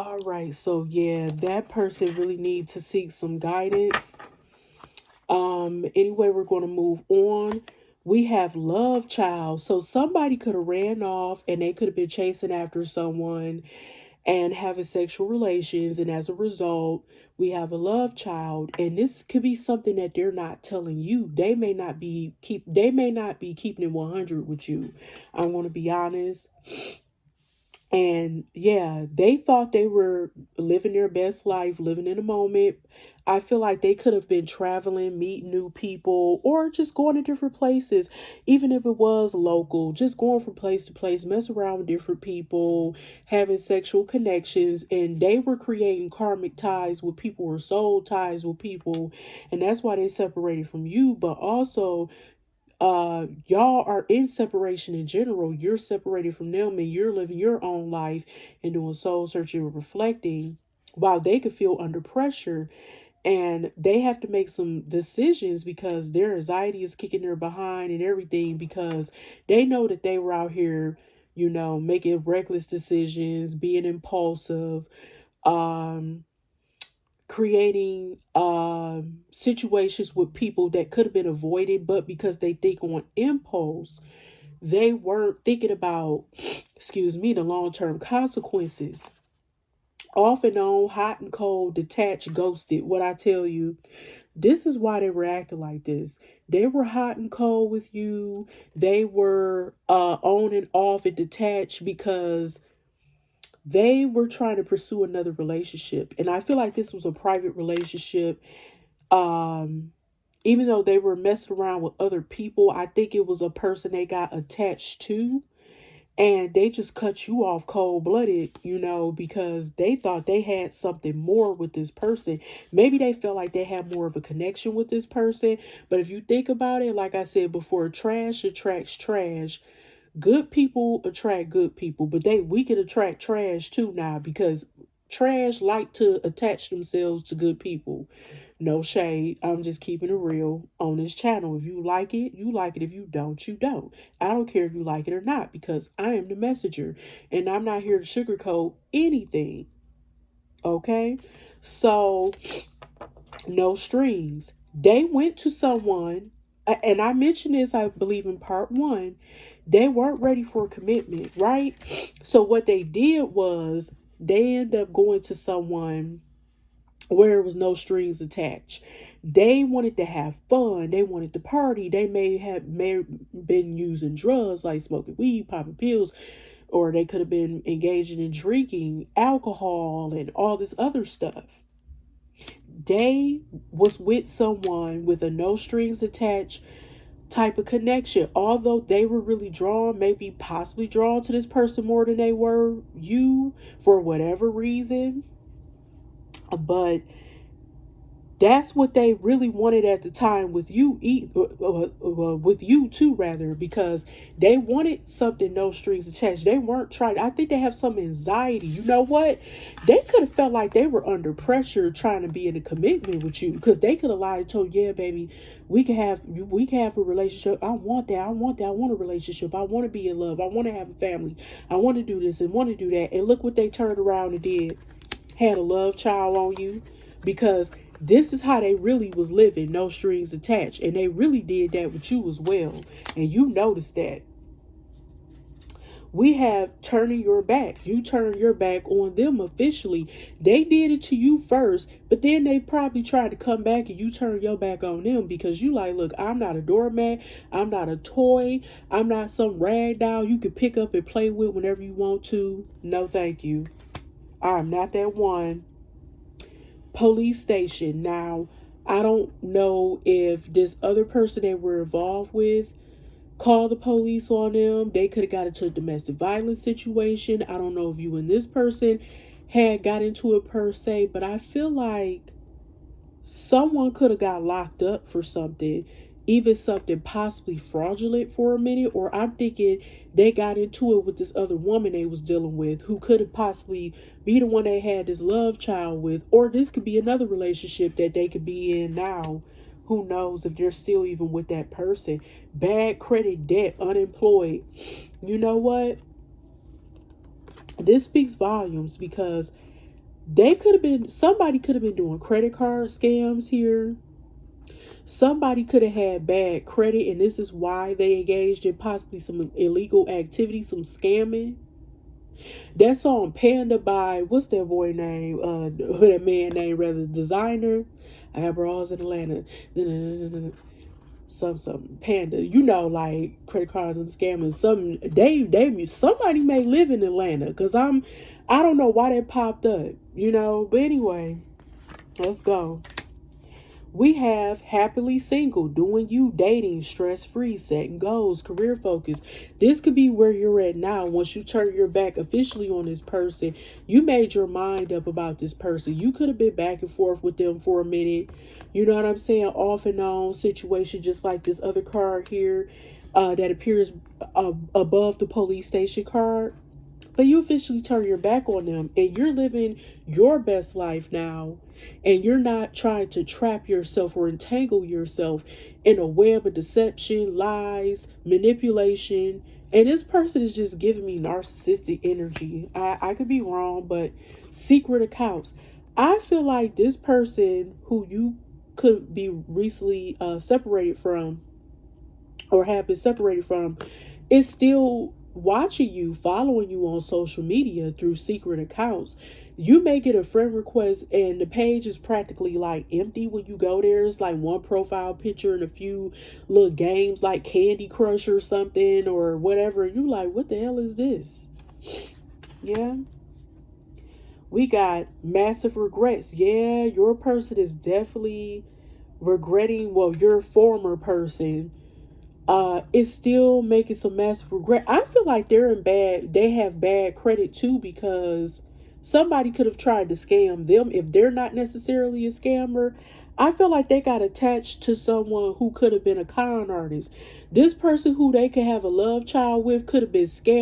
All right, so yeah, that person really needs to seek some guidance. Anyway, we're going to move on. We have love child. So somebody could have ran off and they could have been chasing after someone and having sexual relations, and as a result, we have a love child. And this could be something that they're not telling you. They may not be keeping it 100 with you. I'm going to be honest. And yeah, they thought they were living their best life, living in the moment. I feel like they could have been traveling, meeting new people, or just going to different places, even if it was local, just going from place to place, mess around with different people, having sexual connections. And they were creating karmic ties with people or soul ties with people. And that's why they separated from you. But also, y'all are in separation in general. You're separated from them and you're living your own life and doing soul searching and reflecting while they could feel under pressure, and they have to make some decisions because their anxiety is kicking their behind and everything, because they know that they were out here, making reckless decisions, being impulsive, um creating situations with people that could have been avoided, but because they think on impulse, they weren't thinking about, excuse me, the long-term consequences. Off and on, hot and cold, detached, ghosted. What I tell you, this is why they were acting like this. They were hot and cold with you. They were on and off and detached because they were trying to pursue another relationship. And I feel like this was a private relationship. um Even though they were messing around with other people, I think it was a person they got attached to, and they just cut you off cold blooded, because they thought they had something more with this person. Maybe they felt like they had more of a connection with this person. But if you think about it, like I said before, trash attracts trash. Good people attract good people, but we can attract trash too now, because trash like to attach themselves to good people. No shade. I'm just keeping it real on this channel. If you like it, you like it. If you don't, you don't. I don't care if you like it or not, because I am the messenger and I'm not here to sugarcoat anything. Okay? So, no strings. They went to someone, and I mentioned this, I believe, in part one. They weren't ready for a commitment, right? So, what they did was they ended up going to someone where there was no strings attached. They wanted to have fun. They wanted to party. They may been using drugs like smoking weed, popping pills, or they could have been engaging in drinking alcohol and all this other stuff. They was with someone with a no strings attached type of connection. Although they were really drawn, maybe possibly drawn to this person more than they were you for whatever reason. But that's what they really wanted at the time with you, with you too, rather, because they wanted something no strings attached. They weren't trying. I think they have some anxiety. You know what? They could have felt like they were under pressure trying to be in a commitment with you, because they could have lied and told, yeah, baby, we can have a relationship. I want that. I want that. I want a relationship. I want to be in love. I want to have a family. I want to do this and want to do that. And look what they turned around and did. Had a love child on you, because this is how they really was living, no strings attached. And they really did that with you as well. And you noticed that. We have turning your back. You turn your back on them officially. They did it to you first, but then they probably tried to come back and you turn your back on them, because you like, look, I'm not a doormat. I'm not a toy. I'm not some rag doll you can pick up and play with whenever you want to. No, thank you. I'm not that one. Police station. Now, I don't know if this other person they were involved with called the police on them. They could have got into a domestic violence situation. I don't know if you and this person had got into it per se, but I feel like someone could have got locked up for something, even something possibly fraudulent for a minute. Or I'm thinking they got into it with this other woman they was dealing with, who could have possibly be the one they had this love child with. Or this could be another relationship that they could be in now. Who knows if they're still even with that person. Bad credit, debt, unemployed. You know what? This speaks volumes, because Somebody could have been doing credit card scams here. Somebody could have had bad credit, and this is why they engaged in possibly some illegal activity, some scamming. That song Panda by, what's that boy name? That man name rather, Designer. I got bras in Atlanta. Some Panda. You know, like credit cards and scamming. Somebody may live in Atlanta, cause I don't know why that popped up. But anyway, let's go. We have happily single, doing you, dating, stress free, setting goals, career focus. This could be where you're at now. Once you turn your back officially on this person, you made your mind up about this person. You could have been back and forth with them for a minute. You know what I'm saying? Off and on situation, just like this other card here that appears above the police station card. But you officially turn your back on them and you're living your best life now. And you're not trying to trap yourself or entangle yourself in a web of deception, lies, manipulation. And this person is just giving me narcissistic energy. I could be wrong, but secret accounts. I feel like this person who you could be recently separated from or have been separated from is still watching you, following you on social media through secret accounts. You may get a friend request and the page is practically like empty when you go there. It's like one profile picture and a few little games like Candy Crush or something or whatever. You like, what the hell is this? Yeah. We got massive regrets. Yeah, your person is definitely regretting, well, your former person is still making some massive regret. I feel like they have bad credit too, because somebody could have tried to scam them if they're not necessarily a scammer. I feel like they got attached to someone who could have been a con artist. This person who they could have a love child with could have been scammed